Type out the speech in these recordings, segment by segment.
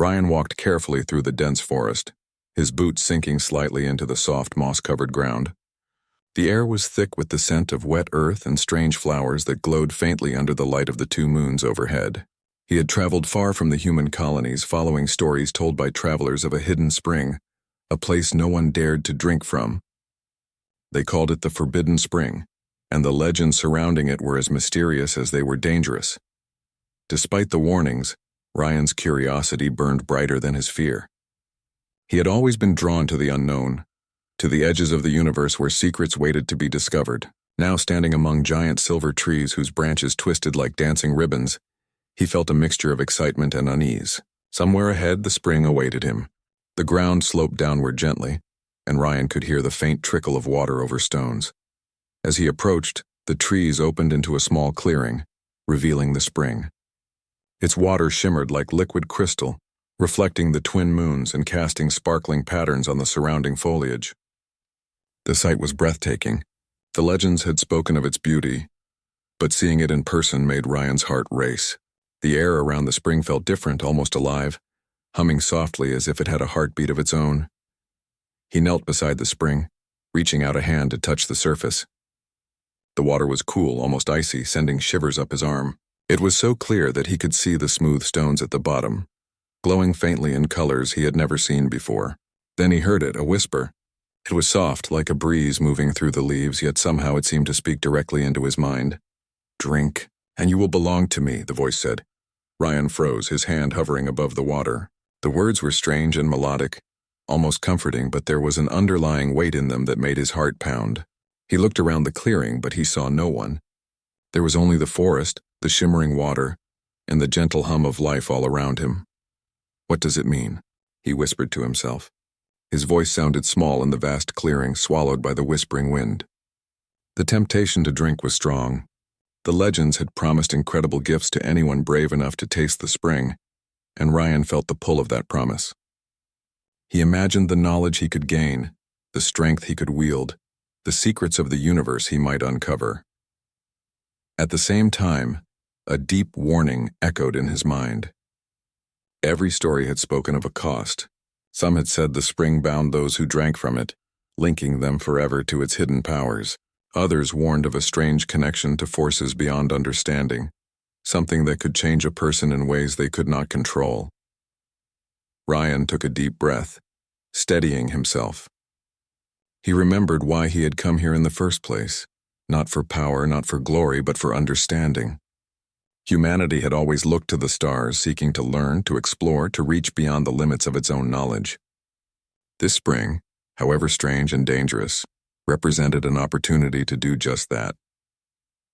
Ryan walked carefully through the dense forest, his boots sinking slightly into the soft moss-covered ground. The air was thick with the scent of wet earth and strange flowers that glowed faintly under the light of the 2 moons overhead. He had traveled far from the human colonies, following stories told by travelers of a hidden spring, a place no one dared to drink from. They called it the Forbidden Spring, and the legends surrounding it were as mysterious as they were dangerous. Despite the warnings, Ryan's curiosity burned brighter than his fear. He had always been drawn to the unknown, to the edges of the universe where secrets waited to be discovered. Now, standing among giant silver trees whose branches twisted like dancing ribbons, he felt a mixture of excitement and unease. Somewhere ahead, the spring awaited him. The ground sloped downward gently, and Ryan could hear the faint trickle of water over stones. As he approached, the trees opened into a small clearing, revealing the spring. Its water shimmered like liquid crystal, reflecting the twin moons and casting sparkling patterns on the surrounding foliage. The sight was breathtaking. The legends had spoken of its beauty, but seeing it in person made Ryan's heart race. The air around the spring felt different, almost alive, humming softly as if it had a heartbeat of its own. He knelt beside the spring, reaching out a hand to touch the surface. The water was cool, almost icy, sending shivers up his arm. It was so clear that he could see the smooth stones at the bottom, glowing faintly in colors he had never seen before. Then he heard it, a whisper. It was soft, like a breeze moving through the leaves, yet somehow it seemed to speak directly into his mind. "Drink, and you will belong to me," the voice said. Ryan froze, his hand hovering above the water. The words were strange and melodic, almost comforting, but there was an underlying weight in them that made his heart pound. He looked around the clearing, but he saw no one. There was only the forest, the shimmering water, and the gentle hum of life all around him. "What does it mean?" he whispered to himself. His voice sounded small in the vast clearing, swallowed by the whispering wind. The temptation to drink was strong. The legends had promised incredible gifts to anyone brave enough to taste the spring, and Ryan felt the pull of that promise. He imagined the knowledge he could gain, the strength he could wield, the secrets of the universe he might uncover. At the same time, a deep warning echoed in his mind. Every story had spoken of a cost. Some had said the spring bound those who drank from it, linking them forever to its hidden powers. Others warned of a strange connection to forces beyond understanding, something that could change a person in ways they could not control. Ryan took a deep breath, steadying himself. He remembered why he had come here in the first place, not for power, not for glory, but for understanding. Humanity had always looked to the stars, seeking to learn, to explore, to reach beyond the limits of its own knowledge. This spring, however strange and dangerous, represented an opportunity to do just that.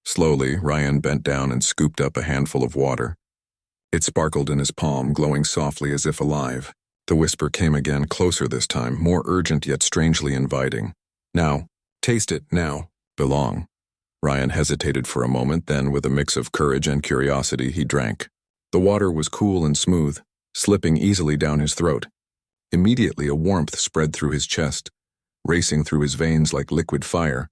Slowly, Ryan bent down and scooped up a handful of water. It sparkled in his palm, glowing softly as if alive. The whisper came again, closer this time, more urgent yet strangely inviting. "Now, taste it, now. Belong." Ryan hesitated for a moment, then with a mix of courage and curiosity, he drank. The water was cool and smooth, slipping easily down his throat. Immediately a warmth spread through his chest, racing through his veins like liquid fire.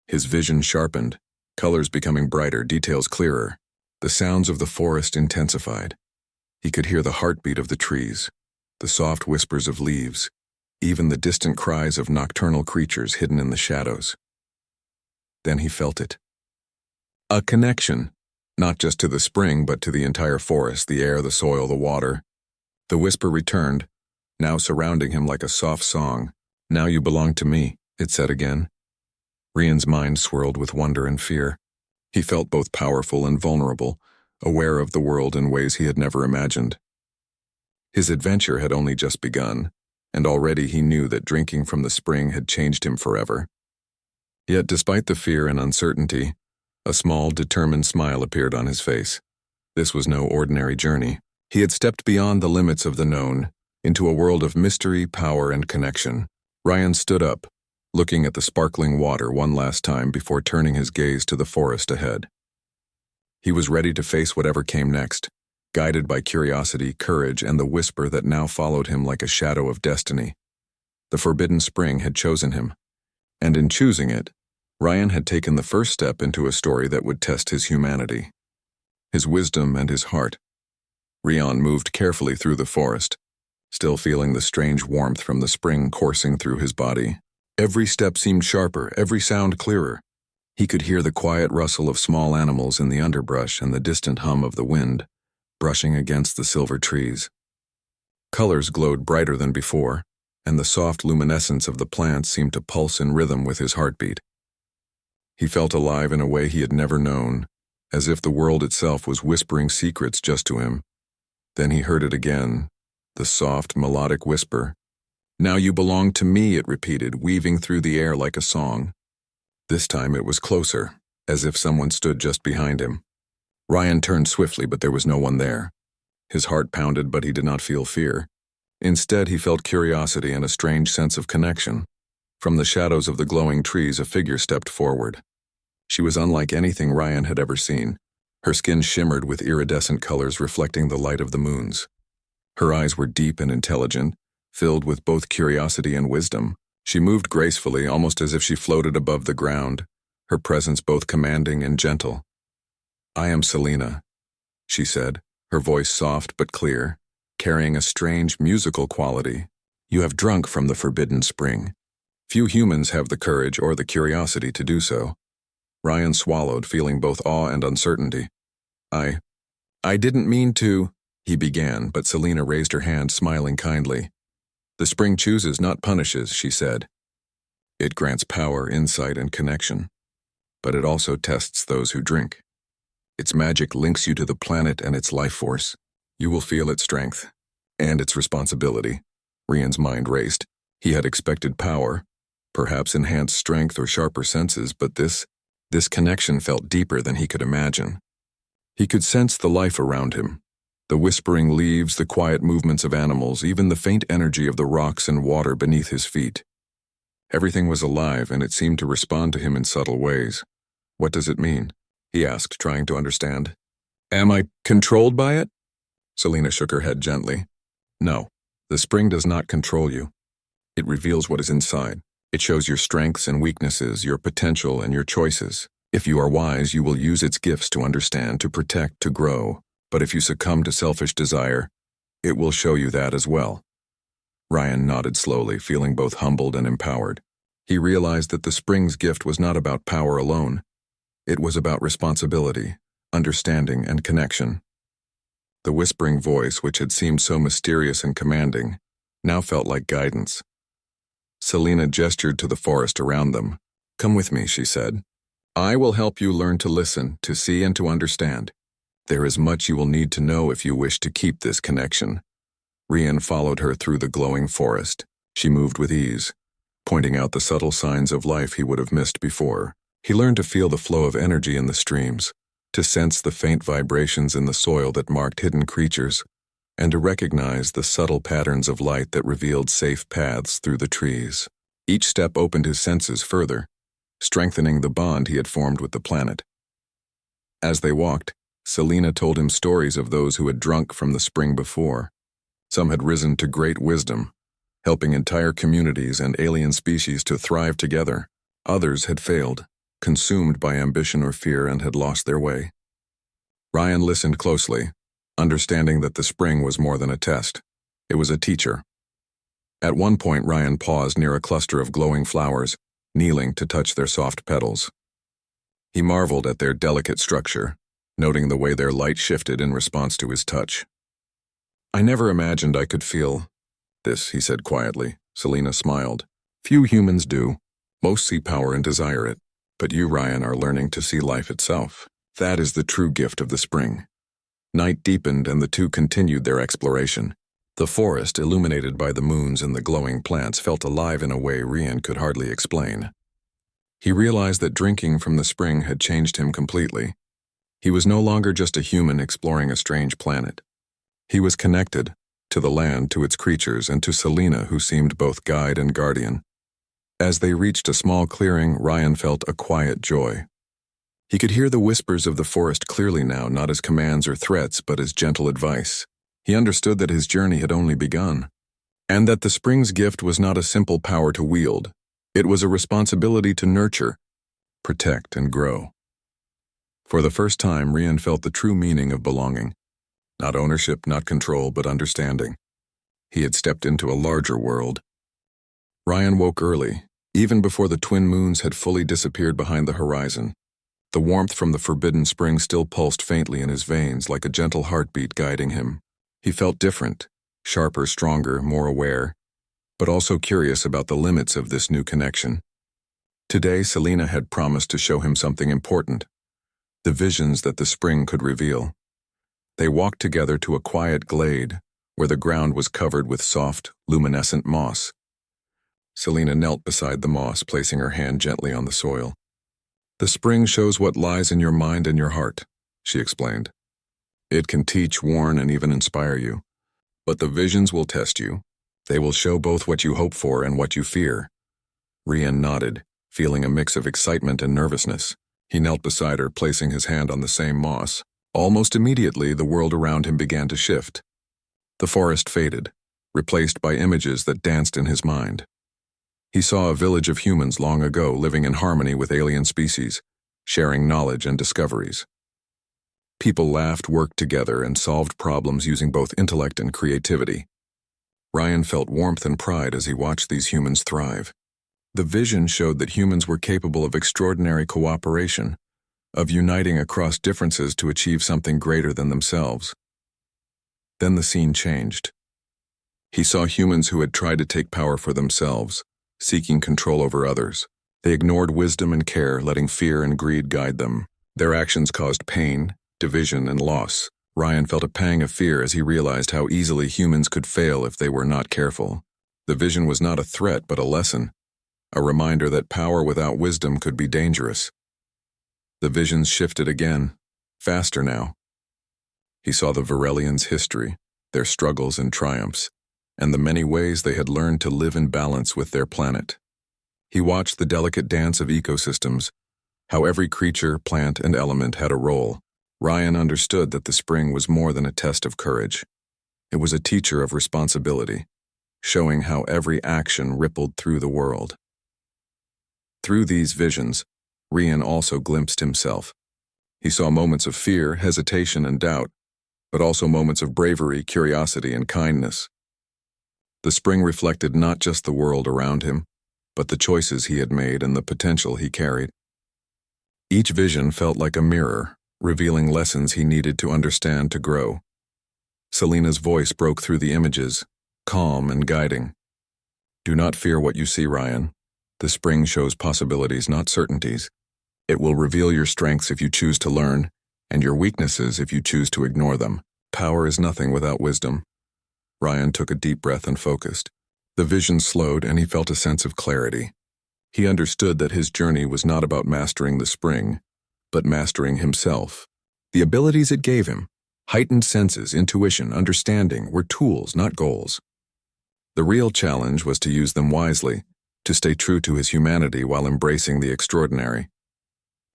His vision sharpened, colors becoming brighter, details clearer. The sounds of the forest intensified. He could hear the heartbeat of the trees, the soft whispers of leaves, even the distant cries of nocturnal creatures hidden in the shadows. Then he felt it. A connection, not just to the spring, but to the entire forest, the air, the soil, the water. The whisper returned, now surrounding him like a soft song. "Now you belong to me," it said again. Ryan's mind swirled with wonder and fear. He felt both powerful and vulnerable, aware of the world in ways he had never imagined. His adventure had only just begun, and already he knew that drinking from the spring had changed him forever. Yet despite the fear and uncertainty, a small, determined smile appeared on his face. This was no ordinary journey. He had stepped beyond the limits of the known, into a world of mystery, power, and connection. Ryan stood up, looking at the sparkling water one last time before turning his gaze to the forest ahead. He was ready to face whatever came next, guided by curiosity, courage, and the whisper that now followed him like a shadow of destiny. The Forbidden Spring had chosen him, and in choosing it, Ryan had taken the first step into a story that would test his humanity, his wisdom, and his heart. Rian moved carefully through the forest, still feeling the strange warmth from the spring coursing through his body. Every step seemed sharper, every sound clearer. He could hear the quiet rustle of small animals in the underbrush and the distant hum of the wind, brushing against the silver trees. Colors glowed brighter than before, and the soft luminescence of the plants seemed to pulse in rhythm with his heartbeat. He felt alive in a way he had never known, as if the world itself was whispering secrets just to him. Then he heard it again, the soft, melodic whisper. "Now you belong to me," it repeated, weaving through the air like a song. This time it was closer, as if someone stood just behind him. Rian turned swiftly, but there was no one there. His heart pounded, but he did not feel fear. Instead, he felt curiosity and a strange sense of connection. From the shadows of the glowing trees, a figure stepped forward. She was unlike anything Rian had ever seen. Her skin shimmered with iridescent colors reflecting the light of the moons. Her eyes were deep and intelligent, filled with both curiosity and wisdom. She moved gracefully, almost as if she floated above the ground, her presence both commanding and gentle. "I am Selena," she said, her voice soft but clear, carrying a strange musical quality. "You have drunk from the forbidden spring. Few humans have the courage or the curiosity to do so." Rian swallowed, feeling both awe and uncertainty. I didn't mean to," he began, but Selena raised her hand, smiling kindly. "The spring chooses, not punishes," she said. "It grants power, insight, and connection, but it also tests those who drink. Its magic links you to the planet and its life force. You will feel its strength and its responsibility." Rian's mind raced. He had expected power, perhaps enhanced strength or sharper senses, but this connection felt deeper than he could imagine. He could sense the life around him, the whispering leaves, the quiet movements of animals, even the faint energy of the rocks and water beneath his feet. Everything was alive, and it seemed to respond to him in subtle ways. "What does it mean?" he asked, trying to understand. "Am I controlled by it?" Selena shook her head gently. "No, the spring does not control you. It reveals what is inside. It shows your strengths and weaknesses, your potential and your choices. If you are wise, you will use its gifts to understand, to protect, to grow. But if you succumb to selfish desire, it will show you that as well." Rian nodded slowly, feeling both humbled and empowered. He realized that the spring's gift was not about power alone. It was about responsibility, understanding, and connection. The whispering voice, which had seemed so mysterious and commanding, now felt like guidance. Selena gestured to the forest around them. "Come with me," she said. "I will help you learn to listen, to see, and to understand. There is much you will need to know if you wish to keep this connection." Rian followed her through the glowing forest. She moved with ease, pointing out the subtle signs of life he would have missed before. He learned to feel the flow of energy in the streams, to sense the faint vibrations in the soil that marked hidden creatures, and to recognize the subtle patterns of light that revealed safe paths through the trees. Each step opened his senses further, strengthening the bond he had formed with the planet. As they walked, Selena told him stories of those who had drunk from the spring before. Some had risen to great wisdom, helping entire communities and alien species to thrive together. Others had failed, consumed by ambition or fear, and had lost their way. Rian listened closely, understanding that the spring was more than a test. It was a teacher. At one point, Rian paused near a cluster of glowing flowers, kneeling to touch their soft petals. He marveled at their delicate structure, noting the way their light shifted in response to his touch. "I never imagined I could feel this," he said quietly. Selena smiled. "Few humans do. Most see power and desire it. But you, Rian, are learning to see life itself. That is the true gift of the spring." Night deepened, and the two continued their exploration. The forest, illuminated by the moons and the glowing plants, felt alive in a way Rian could hardly explain. He realized that drinking from the spring had changed him completely. He was no longer just a human exploring a strange planet. He was connected to the land, to its creatures, and to Selena, who seemed both guide and guardian. As they reached a small clearing, Rian felt a quiet joy. He could hear the whispers of the forest clearly now, not as commands or threats, but as gentle advice. He understood that his journey had only begun, and that the spring's gift was not a simple power to wield. It was a responsibility to nurture, protect, and grow. For the first time, Rian felt the true meaning of belonging. Not ownership, not control, but understanding. He had stepped into a larger world. Ryan woke early, even before the twin moons had fully disappeared behind the horizon. The warmth from the forbidden spring still pulsed faintly in his veins like a gentle heartbeat guiding him. He felt different, sharper, stronger, more aware, but also curious about the limits of this new connection. Today, Selena had promised to show him something important, the visions that the spring could reveal. They walked together to a quiet glade where the ground was covered with soft, luminescent moss. Selena knelt beside the moss, placing her hand gently on the soil. "The spring shows what lies in your mind and your heart," she explained. "It can teach, warn, and even inspire you. But the visions will test you. They will show both what you hope for and what you fear." Ryan nodded, feeling a mix of excitement and nervousness. He knelt beside her, placing his hand on the same moss. Almost immediately, the world around him began to shift. The forest faded, replaced by images that danced in his mind. He saw a village of humans long ago living in harmony with alien species, sharing knowledge and discoveries. People laughed, worked together, and solved problems using both intellect and creativity. Ryan felt warmth and pride as he watched these humans thrive. The vision showed that humans were capable of extraordinary cooperation, of uniting across differences to achieve something greater than themselves. Then the scene changed. He saw humans who had tried to take power for themselves, seeking control over others. They ignored wisdom and care, letting fear and greed guide them. Their actions caused pain, division, and loss. Ryan felt a pang of fear as he realized how easily humans could fail if they were not careful. The vision was not a threat but a lesson, a reminder that power without wisdom could be dangerous. The visions shifted again, faster now. He saw the Varelians' history, their struggles and triumphs, and the many ways they had learned to live in balance with their planet. He watched the delicate dance of ecosystems, how every creature, plant, and element had a role. Ryan understood that the spring was more than a test of courage. It was a teacher of responsibility, showing how every action rippled through the world. Through these visions, Ryan also glimpsed himself. He saw moments of fear, hesitation, and doubt, but also moments of bravery, curiosity, and kindness. The spring reflected not just the world around him, but the choices he had made and the potential he carried. Each vision felt like a mirror, revealing lessons he needed to understand to grow. Selena's voice broke through the images, calm and guiding. "Do not fear what you see, Ryan. The spring shows possibilities, not certainties. It will reveal your strengths if you choose to learn, and your weaknesses if you choose to ignore them. Power is nothing without wisdom." Ryan took a deep breath and focused. The vision slowed and he felt a sense of clarity. He understood that his journey was not about mastering the spring, but mastering himself. The abilities it gave him, heightened senses, intuition, understanding, were tools, not goals. The real challenge was to use them wisely, to stay true to his humanity while embracing the extraordinary.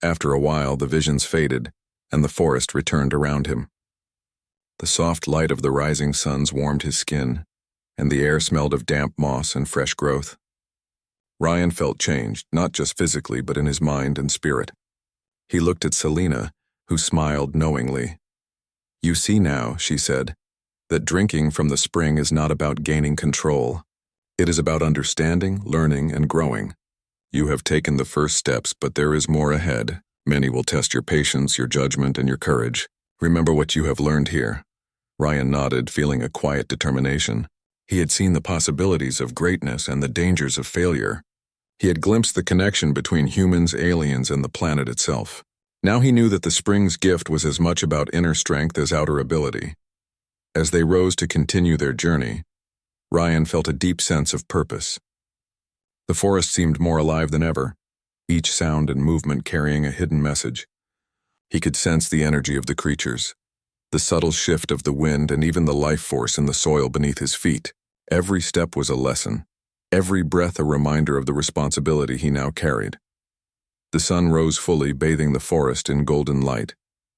After a while, the visions faded, and the forest returned around him. The soft light of the rising suns warmed his skin, and the air smelled of damp moss and fresh growth. Ryan felt changed, not just physically but in his mind and spirit. He looked at Selena, who smiled knowingly. "You see now," she said, "that drinking from the spring is not about gaining control. It is about understanding, learning, and growing. You have taken the first steps, but there is more ahead. Many will test your patience, your judgment, and your courage. Remember what you have learned here." Ryan nodded, feeling a quiet determination. He had seen the possibilities of greatness and the dangers of failure. He had glimpsed the connection between humans, aliens, and the planet itself. Now he knew that the spring's gift was as much about inner strength as outer ability. As they rose to continue their journey, Ryan felt a deep sense of purpose. The forest seemed more alive than ever, each sound and movement carrying a hidden message. He could sense the energy of the creatures, the subtle shift of the wind, and even the life force in the soil beneath his feet. Every step was a lesson, every breath a reminder of the responsibility he now carried. The sun rose fully, bathing the forest in golden light,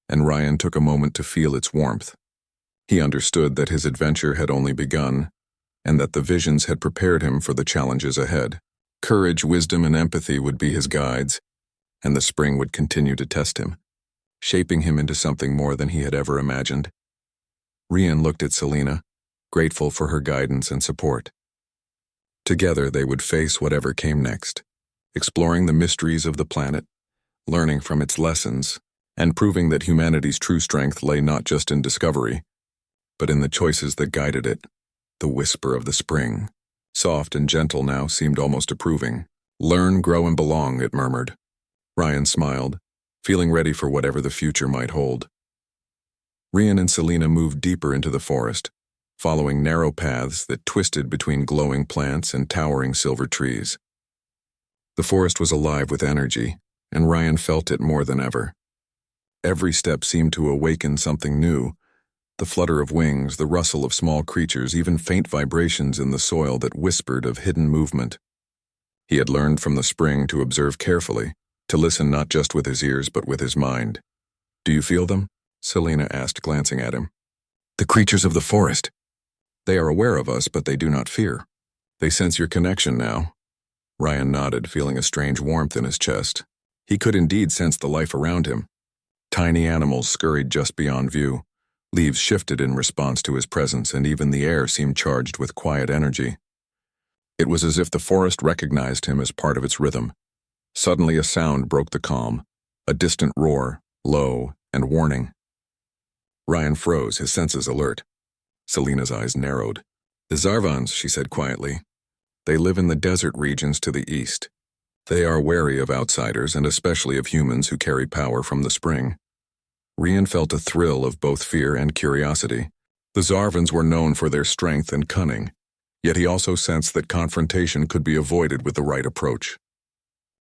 and Ryan took a moment to feel its warmth. He understood that his adventure had only begun, and that the visions had prepared him for the challenges ahead. Courage, wisdom, and empathy would be his guides, and the spring would continue to test him, shaping him into something more than he had ever imagined. Rian looked at Selena, grateful for her guidance and support. Together they would face whatever came next, exploring the mysteries of the planet, learning from its lessons, and proving that humanity's true strength lay not just in discovery, but in the choices that guided it. The whisper of the spring, soft and gentle now, seemed almost approving. "Learn, grow, and belong," it murmured. Ryan smiled, feeling ready for whatever the future might hold. Rian and Selena moved deeper into the forest, following narrow paths that twisted between glowing plants and towering silver trees. The forest was alive with energy, and Ryan felt it more than ever. Every step seemed to awaken something new, the flutter of wings, the rustle of small creatures, even faint vibrations in the soil that whispered of hidden movement. He had learned from the spring to observe carefully, to listen not just with his ears but with his mind. "Do you feel them?" Selena asked, glancing at him. "The creatures of the forest. They are aware of us, but they do not fear. They sense your connection now." Ryan nodded, feeling a strange warmth in his chest. He could indeed sense the life around him. Tiny animals scurried just beyond view. Leaves shifted in response to his presence, and even the air seemed charged with quiet energy. It was as if the forest recognized him as part of its rhythm. Suddenly a sound broke the calm, a distant roar, low and warning. Ryan froze, his senses alert. Selena's eyes narrowed. "The Zarvans," she said quietly. "They live in the desert regions to the east. They are wary of outsiders, and especially of humans who carry power from the spring." Rian felt a thrill of both fear and curiosity. The Zarvans were known for their strength and cunning, yet he also sensed that confrontation could be avoided with the right approach.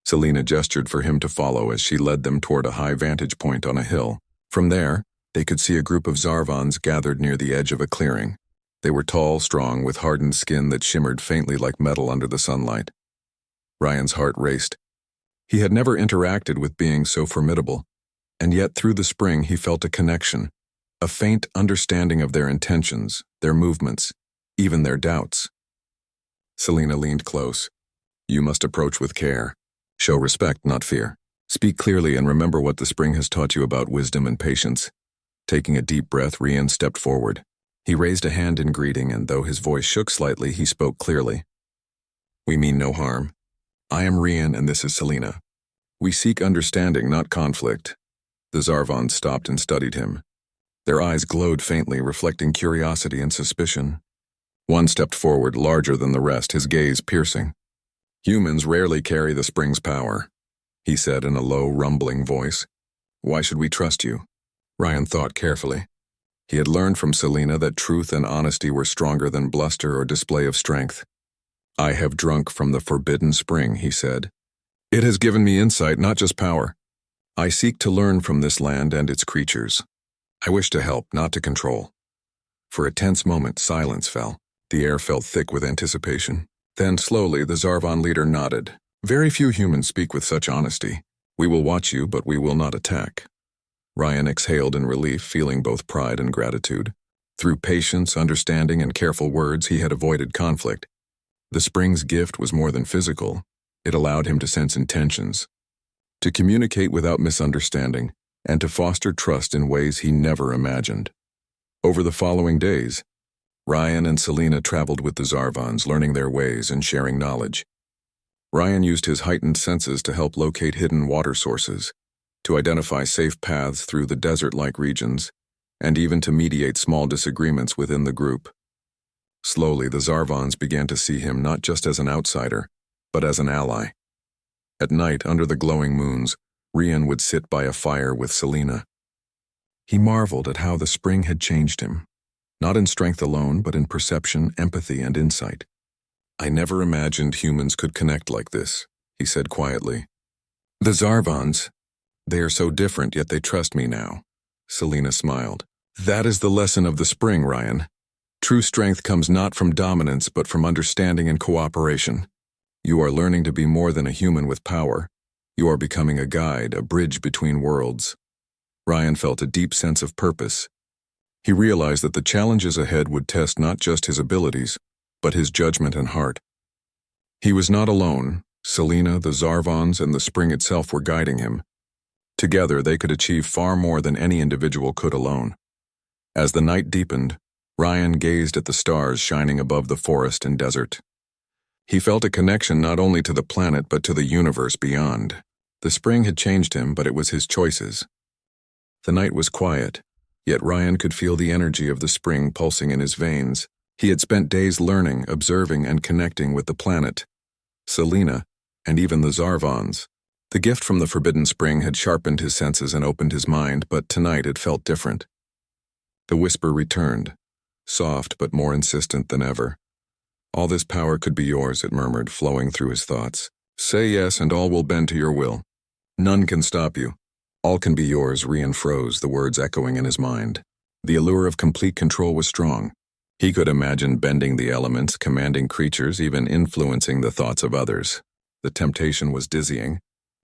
Selena gestured for him to follow as she led them toward a high vantage point on a hill. From there, they could see a group of Zarvans gathered near the edge of a clearing. They were tall, strong, with hardened skin that shimmered faintly like metal under the sunlight. Ryan's heart raced. He had never interacted with beings so formidable, and yet through the spring he felt a connection, a faint understanding of their intentions, their movements, even their doubts. Selena leaned close. "You must approach with care. Show respect, not fear. Speak clearly and remember what the spring has taught you about wisdom and patience." Taking a deep breath, Rian stepped forward. He raised a hand in greeting, and though his voice shook slightly, he spoke clearly. "We mean no harm. I am Rian, and this is Selena. We seek understanding, not conflict." The Zarvans stopped and studied him. Their eyes glowed faintly, reflecting curiosity and suspicion. One stepped forward, larger than the rest, his gaze piercing. "Humans rarely carry the spring's power," he said in a low, rumbling voice. "Why should we trust you?" Ryan thought carefully. He had learned from Selena that truth and honesty were stronger than bluster or display of strength. "I have drunk from the forbidden spring," he said. "It has given me insight, not just power. I seek to learn from this land and its creatures. I wish to help, not to control." For a tense moment, silence fell. The air felt thick with anticipation. Then, slowly, the Zarvan leader nodded. "Very few humans speak with such honesty. We will watch you, but we will not attack." Ryan exhaled in relief, feeling both pride and gratitude. Through patience, understanding, and careful words, he had avoided conflict. The spring's gift was more than physical. It allowed him to sense intentions, to communicate without misunderstanding, and to foster trust in ways he never imagined. Over the following days, Ryan and Selena traveled with the Zarvans, learning their ways and sharing knowledge. Ryan used his heightened senses to help locate hidden water sources, to identify safe paths through the desert-like regions, and even to mediate small disagreements within the group. Slowly, the Zarvans began to see him not just as an outsider, but as an ally. At night, under the glowing moons, Rian would sit by a fire with Selena. He marveled at how the spring had changed him, not in strength alone, but in perception, empathy, and insight. "I never imagined humans could connect like this," he said quietly. "The Zarvans, they are so different, yet they trust me now." Selena smiled. "That is the lesson of the spring, Ryan. True strength comes not from dominance, but from understanding and cooperation. You are learning to be more than a human with power. You are becoming a guide, a bridge between worlds." Ryan felt a deep sense of purpose. He realized that the challenges ahead would test not just his abilities, but his judgment and heart. He was not alone. Selena, the Zarvans, and the spring itself were guiding him. Together, they could achieve far more than any individual could alone. As the night deepened, Ryan gazed at the stars shining above the forest and desert. He felt a connection not only to the planet but to the universe beyond. The spring had changed him, but it was his choices. The night was quiet, yet Ryan could feel the energy of the spring pulsing in his veins. He had spent days learning, observing, and connecting with the planet, Selena, and even the Zarvons. The gift from the forbidden spring had sharpened his senses and opened his mind, but tonight it felt different. The whisper returned, soft but more insistent than ever. "All this power could be yours," it murmured, flowing through his thoughts. "Say yes, and all will bend to your will. None can stop you. All can be yours." Ryan froze, the words echoing in his mind. The allure of complete control was strong. He could imagine bending the elements, commanding creatures, even influencing the thoughts of others. The temptation was dizzying.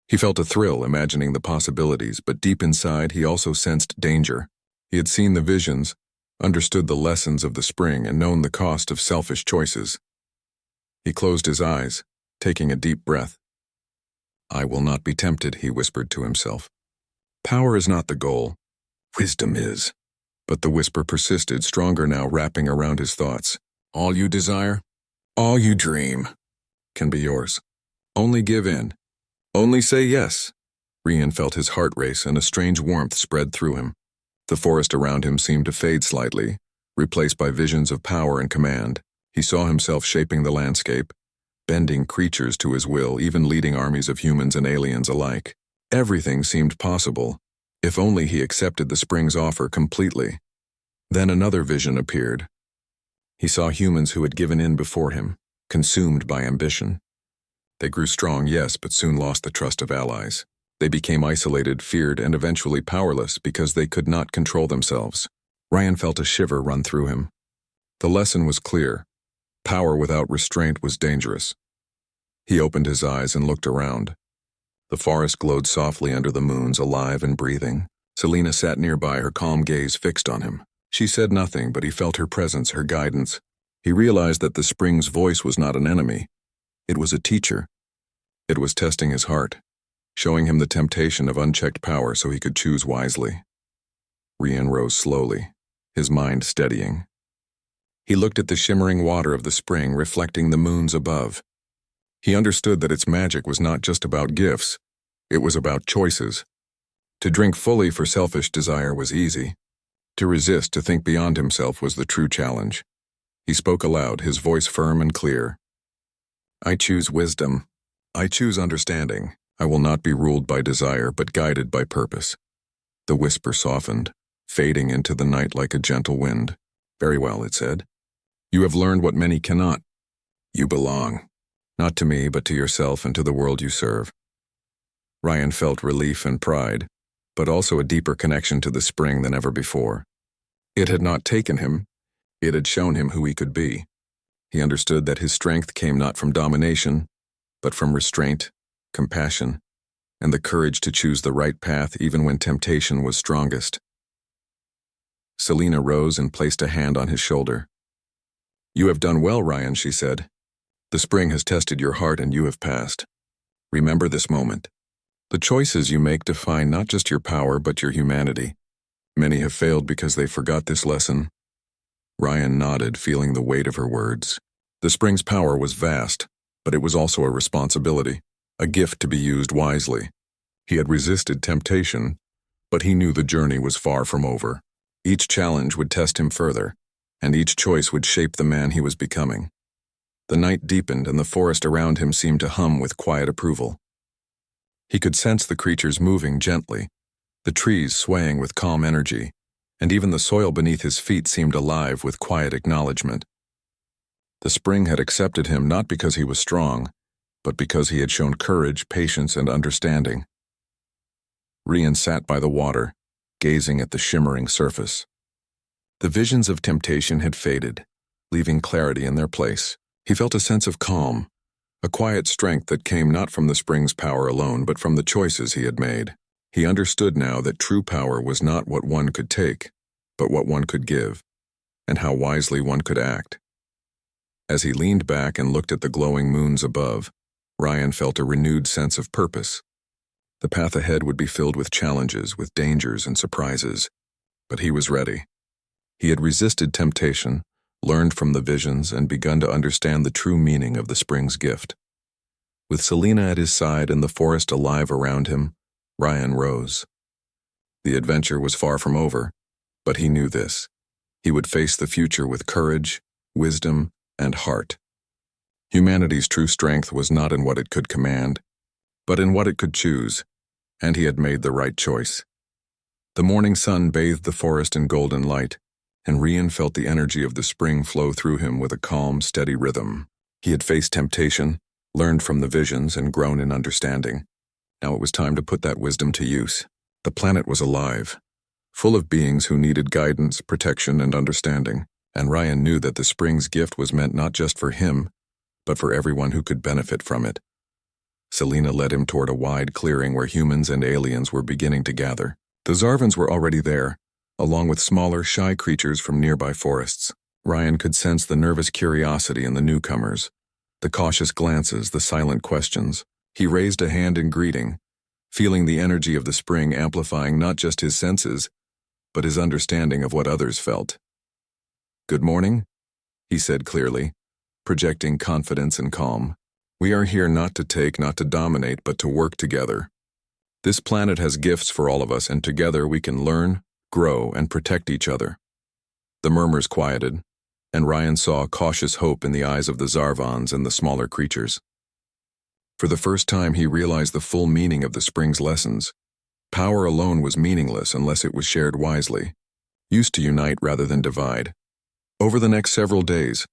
He felt a thrill imagining the possibilities, but deep inside he also sensed danger. He had seen the visions, understood the lessons of the spring, and known the cost of selfish choices. He closed his eyes, taking a deep breath. "I will not be tempted," he whispered to himself. "Power is not the goal. Wisdom is." But the whisper persisted, stronger now, wrapping around his thoughts. "All you desire, all you dream, can be yours. Only give in. Only say yes." Ryan felt his heart race, and a strange warmth spread through him. The forest around him seemed to fade slightly, replaced by visions of power and command. He saw himself shaping the landscape, bending creatures to his will, even leading armies of humans and aliens alike. Everything seemed possible, if only he accepted the spring's offer completely. Then another vision appeared. He saw humans who had given in before him, consumed by ambition. They grew strong, yes, but soon lost the trust of allies. They became isolated, feared, and eventually powerless because they could not control themselves. Ryan felt a shiver run through him. The lesson was clear. Power without restraint was dangerous. He opened his eyes and looked around. The forest glowed softly under the moons, alive and breathing. Selena sat nearby, her calm gaze fixed on him. She said nothing, but he felt her presence, her guidance. He realized that the spring's voice was not an enemy. It was a teacher. It was testing his heart, showing him the temptation of unchecked power so he could choose wisely. Ryan rose slowly, his mind steadying. He looked at the shimmering water of the spring, reflecting the moons above. He understood that its magic was not just about gifts, it was about choices. To drink fully for selfish desire was easy. To resist, to think beyond himself, was the true challenge. He spoke aloud, his voice firm and clear. "I choose wisdom. I choose understanding. I will not be ruled by desire, but guided by purpose." The whisper softened, fading into the night like a gentle wind. "Very well," it said. "You have learned what many cannot. You belong. Not to me, but to yourself and to the world you serve." Ryan felt relief and pride, but also a deeper connection to the spring than ever before. It had not taken him, it had shown him who he could be. He understood that his strength came not from domination, but from restraint, compassion, and the courage to choose the right path even when temptation was strongest. Selena rose and placed a hand on his shoulder. "You have done well, Ryan," she said. "The spring has tested your heart and you have passed. Remember this moment. The choices you make define not just your power but your humanity. Many have failed because they forgot this lesson." Ryan nodded, feeling the weight of her words. The spring's power was vast, but it was also a responsibility, a gift to be used wisely. He had resisted temptation, but he knew the journey was far from over. Each challenge would test him further, and each choice would shape the man he was becoming. The night deepened, and the forest around him seemed to hum with quiet approval. He could sense the creatures moving gently, the trees swaying with calm energy, and even the soil beneath his feet seemed alive with quiet acknowledgement. The spring had accepted him not because he was strong, but because he had shown courage, patience, and understanding. Ryan sat by the water, gazing at the shimmering surface. The visions of temptation had faded, leaving clarity in their place. He felt a sense of calm, a quiet strength that came not from the spring's power alone, but from the choices he had made. He understood now that true power was not what one could take, but what one could give, and how wisely one could act. As he leaned back and looked at the glowing moons above, Ryan felt a renewed sense of purpose. The path ahead would be filled with challenges, with dangers and surprises, but he was ready. He had resisted temptation, learned from the visions, and begun to understand the true meaning of the spring's gift. With Selena at his side and the forest alive around him, Ryan rose. The adventure was far from over, but he knew this. He would face the future with courage, wisdom, and heart. Humanity's true strength was not in what it could command, but in what it could choose, and he had made the right choice. The morning sun bathed the forest in golden light, and Ryan felt the energy of the spring flow through him with a calm, steady rhythm. He had faced temptation, learned from the visions, and grown in understanding. Now it was time to put that wisdom to use. The planet was alive, full of beings who needed guidance, protection, and understanding, and Ryan knew that the spring's gift was meant not just for him, but for everyone who could benefit from it. Selena led him toward a wide clearing where humans and aliens were beginning to gather. The Zarvans were already there, along with smaller, shy creatures from nearby forests. Ryan could sense the nervous curiosity in the newcomers, the cautious glances, the silent questions. He raised a hand in greeting, feeling the energy of the spring amplifying not just his senses, but his understanding of what others felt. "Good morning," he said clearly, projecting confidence and calm. "We are here not to take, not to dominate, but to work together. This planet has gifts for all of us, and together we can learn, grow, and protect each other." The murmurs quieted, and Ryan saw cautious hope in the eyes of the Zarvans and the smaller creatures. For the first time, he realized the full meaning of the spring's lessons. Power alone was meaningless unless it was shared wisely, used to unite rather than divide. Over the next several days,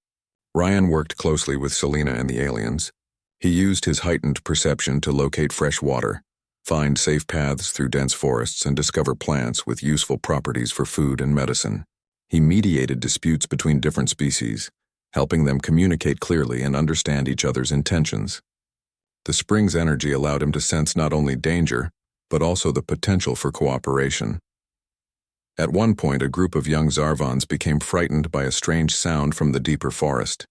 Ryan worked closely with Selena and the aliens. He used his heightened perception to locate fresh water, find safe paths through dense forests, and discover plants with useful properties for food and medicine. He mediated disputes between different species, helping them communicate clearly and understand each other's intentions. The spring's energy allowed him to sense not only danger, but also the potential for cooperation. At one point, a group of young Zarvans became frightened by a strange sound from the deeper forest.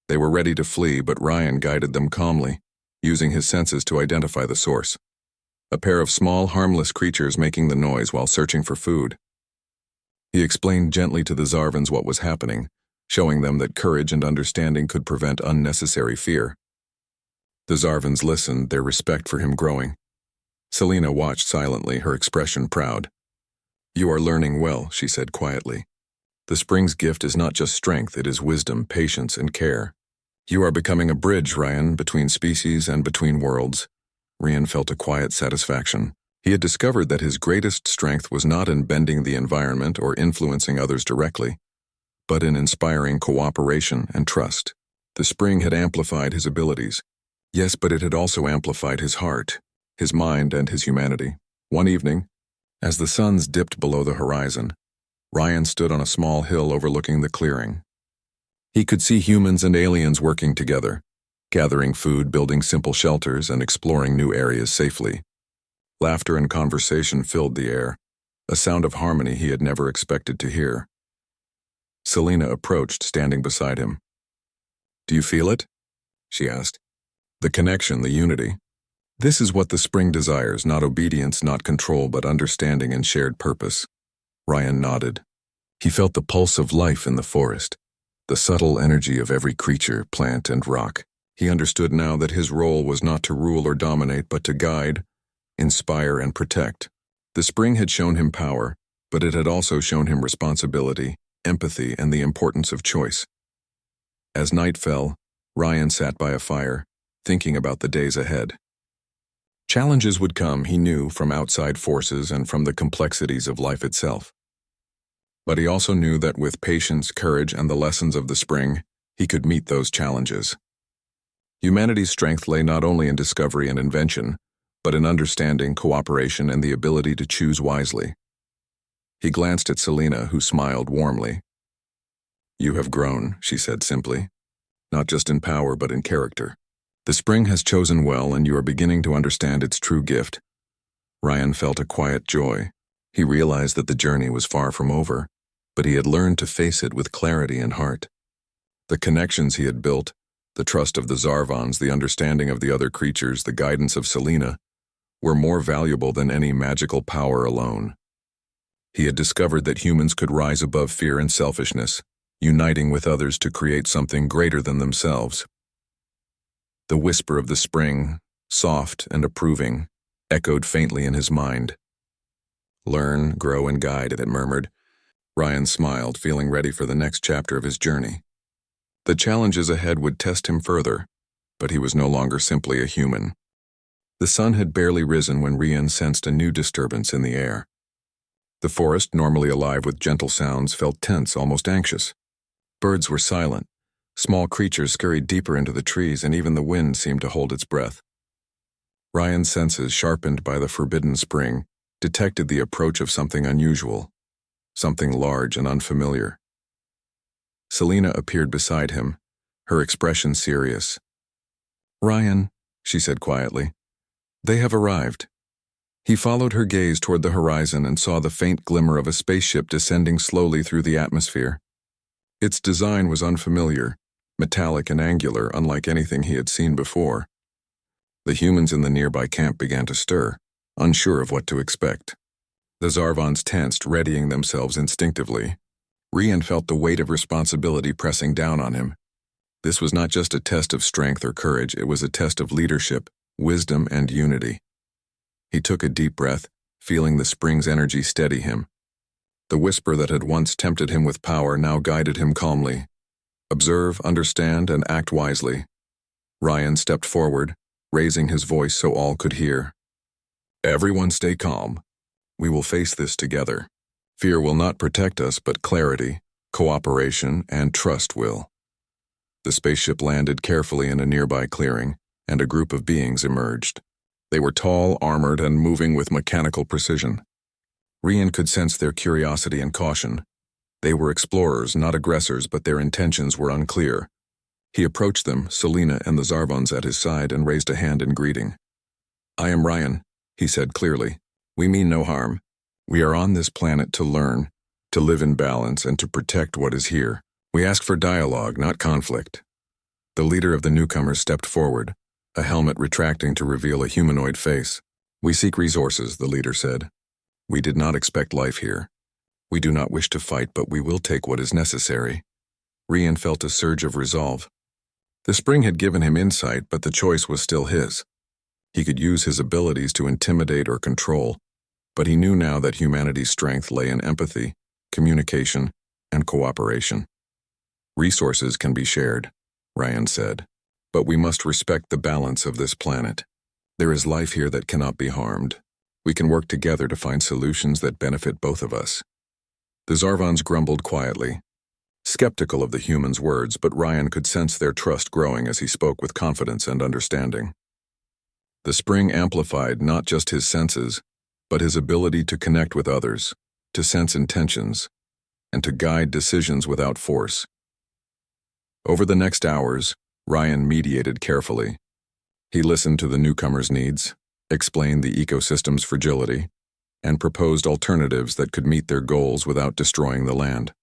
They were ready to flee, but Ryan guided them calmly, using his senses to identify the source. A pair of small, harmless creatures making the noise while searching for food. He explained gently to the Zarvans what was happening, showing them that courage and understanding could prevent unnecessary fear. The Zarvans listened, their respect for him growing. Selena watched silently, her expression proud. "You are learning well," she said quietly. "The spring's gift is not just strength, it is wisdom, patience, and care. You are becoming a bridge, Ryan, between species and between worlds." Ryan felt a quiet satisfaction. He had discovered that his greatest strength was not in bending the environment or influencing others directly, but in inspiring cooperation and trust. The spring had amplified his abilities. Yes, but it had also amplified his heart, his mind, and his humanity. One evening, as the suns dipped below the horizon, Ryan stood on a small hill overlooking the clearing. He could see humans and aliens working together, gathering food, building simple shelters, and exploring new areas safely. Laughter and conversation filled the air, a sound of harmony he had never expected to hear. Selena approached, standing beside him. "Do you feel it?" she asked. "The connection, the unity. This is what the spring desires, not obedience, not control, but understanding and shared purpose." Ryan nodded. He felt the pulse of life in the forest, the subtle energy of every creature, plant, and rock. He understood now that his role was not to rule or dominate, but to guide, inspire, and protect. The spring had shown him power, but it had also shown him responsibility, empathy, and the importance of choice. As night fell, Ryan sat by a fire, thinking about the days ahead. Challenges would come, he knew, from outside forces and from the complexities of life itself. But he also knew that with patience, courage, and the lessons of the spring, he could meet those challenges. Humanity's strength lay not only in discovery and invention, but in understanding, cooperation, and the ability to choose wisely. He glanced at Selena, who smiled warmly. "You have grown," she said simply, "not just in power but in character. The spring has chosen well, and you are beginning to understand its true gift." Ryan felt a quiet joy. He realized that the journey was far from over, but he had learned to face it with clarity and heart. The connections he had built, the trust of the Zarvans, the understanding of the other creatures, the guidance of Selena, were more valuable than any magical power alone. He had discovered that humans could rise above fear and selfishness, uniting with others to create something greater than themselves. The whisper of the spring, soft and approving, echoed faintly in his mind. "Learn, grow, and guide," it murmured. Ryan smiled, feeling ready for the next chapter of his journey. The challenges ahead would test him further, but he was no longer simply a human. The sun had barely risen when Ryan sensed a new disturbance in the air. The forest, normally alive with gentle sounds, felt tense, almost anxious. Birds were silent. Small creatures scurried deeper into the trees, and even the wind seemed to hold its breath. Ryan's senses, sharpened by the forbidden spring, detected the approach of something unusual, something large and unfamiliar. Selena appeared beside him, her expression serious. "Ryan," she said quietly, "they have arrived." He followed her gaze toward the horizon and saw the faint glimmer of a spaceship descending slowly through the atmosphere. Its design was unfamiliar, metallic and angular, unlike anything he had seen before. The humans in the nearby camp began to stir, unsure of what to expect. The Zarvons tensed, readying themselves instinctively. Ryan felt the weight of responsibility pressing down on him. This was not just a test of strength or courage, it was a test of leadership, wisdom, and unity. He took a deep breath, feeling the spring's energy steady him. The whisper that had once tempted him with power now guided him calmly. Observe, understand, and act wisely. Ryan stepped forward, raising his voice so all could hear. "Everyone stay calm. We will face this together. Fear will not protect us, but clarity, cooperation, and trust will." The spaceship landed carefully in a nearby clearing, and a group of beings emerged. They were tall, armored, and moving with mechanical precision. Ryan could sense their curiosity and caution. They were explorers, not aggressors, but their intentions were unclear. He approached them, Selena and the Zarvons at his side, and raised a hand in greeting. "I am Ryan," he said clearly. "We mean no harm. We are on this planet to learn, to live in balance, and to protect what is here. We ask for dialogue, not conflict." The leader of the newcomers stepped forward, a helmet retracting to reveal a humanoid face. "We seek resources," the leader said. "We did not expect life here. We do not wish to fight, but we will take what is necessary." Ryan felt a surge of resolve. The spring had given him insight, but the choice was still his. He could use his abilities to intimidate or control, but he knew now that humanity's strength lay in empathy, communication, and cooperation. "Resources can be shared," Ryan said, "but we must respect the balance of this planet. There is life here that cannot be harmed. We can work together to find solutions that benefit both of us." The Zarvons grumbled quietly, skeptical of the humans' words, but Ryan could sense their trust growing as he spoke with confidence and understanding. The spring amplified not just his senses, but his ability to connect with others, to sense intentions, and to guide decisions without force. Over the next hours, Ryan mediated carefully. He listened to the newcomers' needs, explained the ecosystem's fragility, and proposed alternatives that could meet their goals without destroying the land.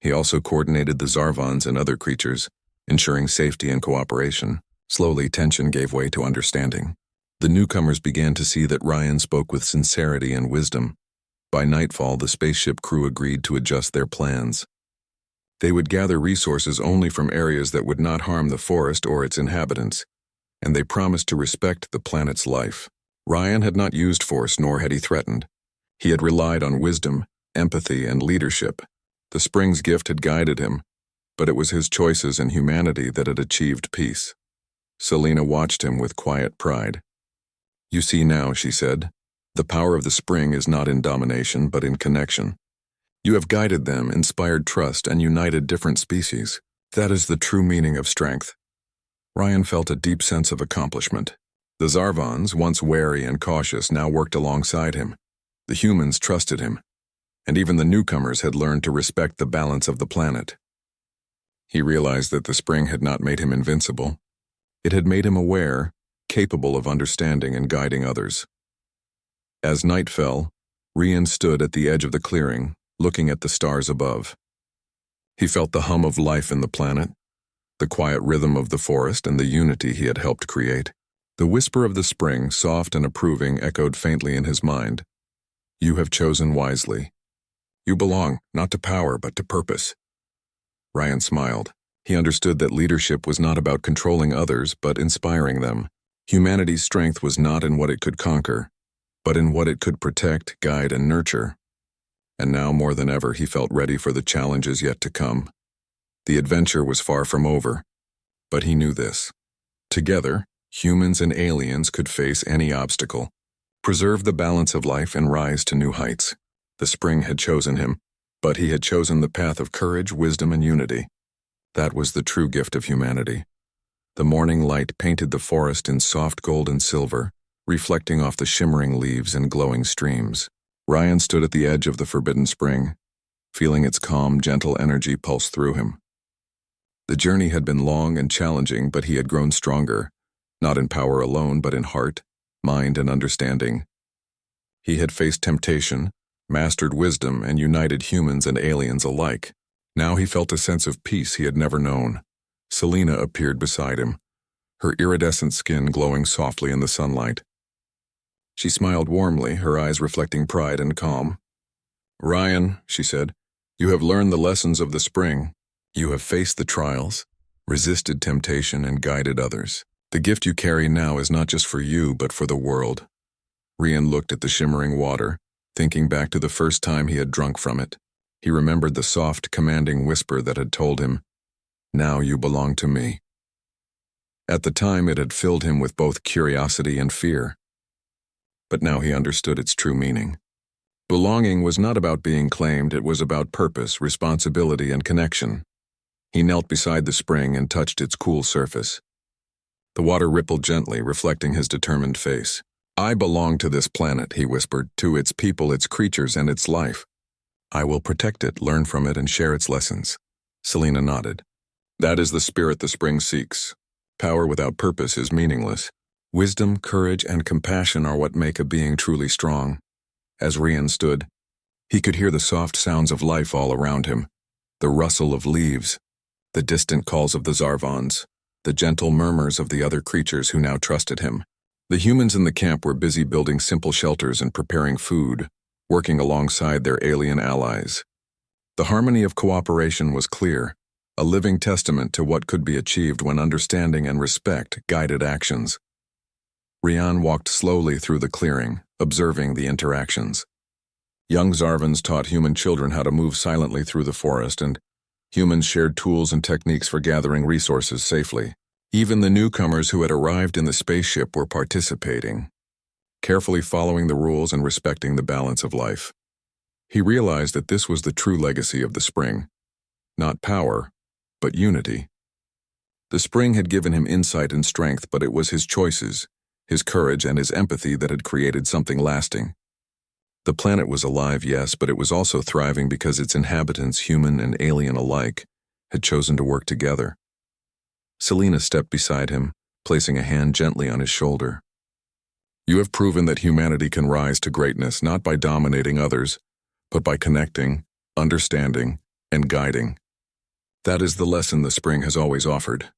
He also coordinated the Zarvons and other creatures, ensuring safety and cooperation. Slowly, tension gave way to understanding. The newcomers began to see that Ryan spoke with sincerity and wisdom. By nightfall, the spaceship crew agreed to adjust their plans. They would gather resources only from areas that would not harm the forest or its inhabitants, and they promised to respect the planet's life. Ryan had not used force, nor had he threatened. He had relied on wisdom, empathy, and leadership. The spring's gift had guided him, but it was his choices and humanity that had achieved peace. Selena watched him with quiet pride. "You see now," she said, "the power of the spring is not in domination, but in connection. You have guided them, inspired trust, and united different species. That is the true meaning of strength." Ryan felt a deep sense of accomplishment. The Zarvons, once wary and cautious, now worked alongside him. The humans trusted him, and even the newcomers had learned to respect the balance of the planet. He realized that the spring had not made him invincible. It had made him aware, capable of understanding and guiding others. As night fell, Ryan stood at the edge of the clearing, looking at the stars above. He felt the hum of life in the planet, the quiet rhythm of the forest, and the unity he had helped create. The whisper of the spring, soft and approving, echoed faintly in his mind. You have chosen wisely. You belong, not to power, but to purpose. Ryan smiled. He understood that leadership was not about controlling others, but inspiring them. Humanity's strength was not in what it could conquer, but in what it could protect, guide, and nurture. And now more than ever, he felt ready for the challenges yet to come. The adventure was far from over, but he knew this. Together, humans and aliens could face any obstacle, preserve the balance of life, and rise to new heights. The spring had chosen him, but he had chosen the path of courage, wisdom, and unity. That was the true gift of humanity. The morning light painted the forest in soft gold and silver, reflecting off the shimmering leaves and glowing streams. Ryan stood at the edge of the forbidden spring, feeling its calm, gentle energy pulse through him. The journey had been long and challenging, but he had grown stronger, not in power alone, but in heart, mind, and understanding. He had faced temptation, mastered wisdom, and united humans and aliens alike. Now he felt a sense of peace he had never known. Selena appeared beside him, her iridescent skin glowing softly in the sunlight. She smiled warmly, her eyes reflecting pride and calm. "Ryan," she said, "you have learned the lessons of the spring. You have faced the trials, resisted temptation, and guided others. The gift you carry now is not just for you, but for the world." Ryan looked at the shimmering water, thinking back to the first time he had drunk from it. He remembered the soft, commanding whisper that had told him, "Now you belong to me." At the time, it had filled him with both curiosity and fear. But now he understood its true meaning. Belonging was not about being claimed, it was about purpose, responsibility, and connection. He knelt beside the spring and touched its cool surface. The water rippled gently, reflecting his determined face. "I belong to this planet," he whispered, "to its people, its creatures, and its life. I will protect it, learn from it, and share its lessons." Selena nodded. "That is the spirit the spring seeks. Power without purpose is meaningless. Wisdom, courage, and compassion are what make a being truly strong." As Ryan stood, he could hear the soft sounds of life all around him, the rustle of leaves, the distant calls of the Zarvons, the gentle murmurs of the other creatures who now trusted him. The humans in the camp were busy building simple shelters and preparing food, working alongside their alien allies. The harmony of cooperation was clear, a living testament to what could be achieved when understanding and respect guided actions. Ryan walked slowly through the clearing, observing the interactions. Young Zarvans taught human children how to move silently through the forest, and humans shared tools and techniques for gathering resources safely. Even the newcomers who had arrived in the spaceship were participating, carefully following the rules and respecting the balance of life. He realized that this was the true legacy of the spring. Not power, but unity. The spring had given him insight and strength, but it was his choices, his courage, and his empathy that had created something lasting. The planet was alive, yes, but it was also thriving because its inhabitants, human and alien alike, had chosen to work together. Selena stepped beside him, placing a hand gently on his shoulder. "You have proven that humanity can rise to greatness not by dominating others, but by connecting, understanding, and guiding. That is the lesson the spring has always offered."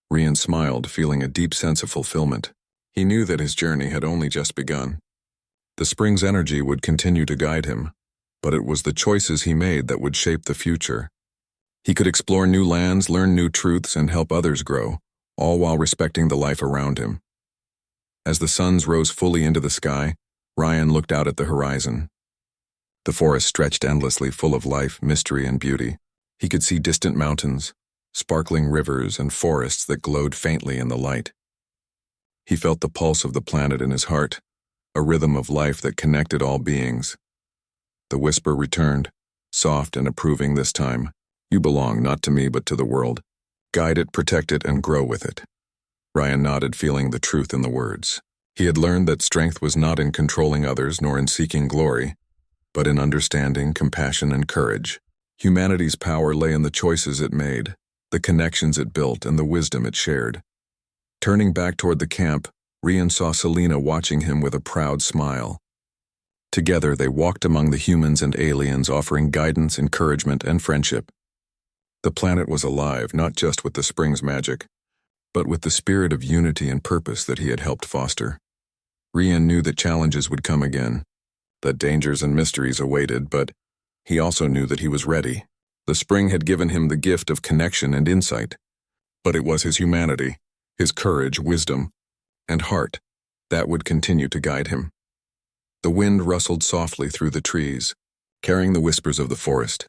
Ryan smiled, feeling a deep sense of fulfillment. He knew that his journey had only just begun. The spring's energy would continue to guide him, but it was the choices he made that would shape the future. He could explore new lands, learn new truths, and help others grow, all while respecting the life around him. As the suns rose fully into the sky, Ryan looked out at the horizon. The forest stretched endlessly, full of life, mystery, and beauty. He could see distant mountains, sparkling rivers, and forests that glowed faintly in the light. He felt the pulse of the planet in his heart, a rhythm of life that connected all beings. The whisper returned, soft and approving this time. "You belong not to me but to the world. Guide it, protect it, and grow with it." Ryan nodded, feeling the truth in the words. He had learned that strength was not in controlling others nor in seeking glory, but in understanding, compassion, and courage. Humanity's power lay in the choices it made, the connections it built, and the wisdom it shared. Turning back toward the camp, Ryan saw Selena watching him with a proud smile. Together they walked among the humans and aliens, offering guidance, encouragement, and friendship. The planet was alive, not just with the spring's magic, but with the spirit of unity and purpose that he had helped foster. Ryan knew that challenges would come again, that dangers and mysteries awaited, but he also knew that he was ready. The spring had given him the gift of connection and insight, but it was his humanity, his courage, wisdom, and heart that would continue to guide him. The wind rustled softly through the trees, carrying the whispers of the forest,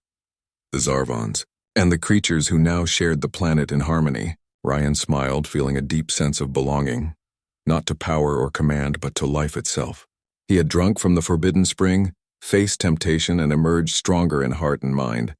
the Zarvons, and the creatures who now shared the planet in harmony. Ryan smiled, feeling a deep sense of belonging, not to power or command, but to life itself. He had drunk from the forbidden spring, faced temptation, and emerged stronger in heart and mind.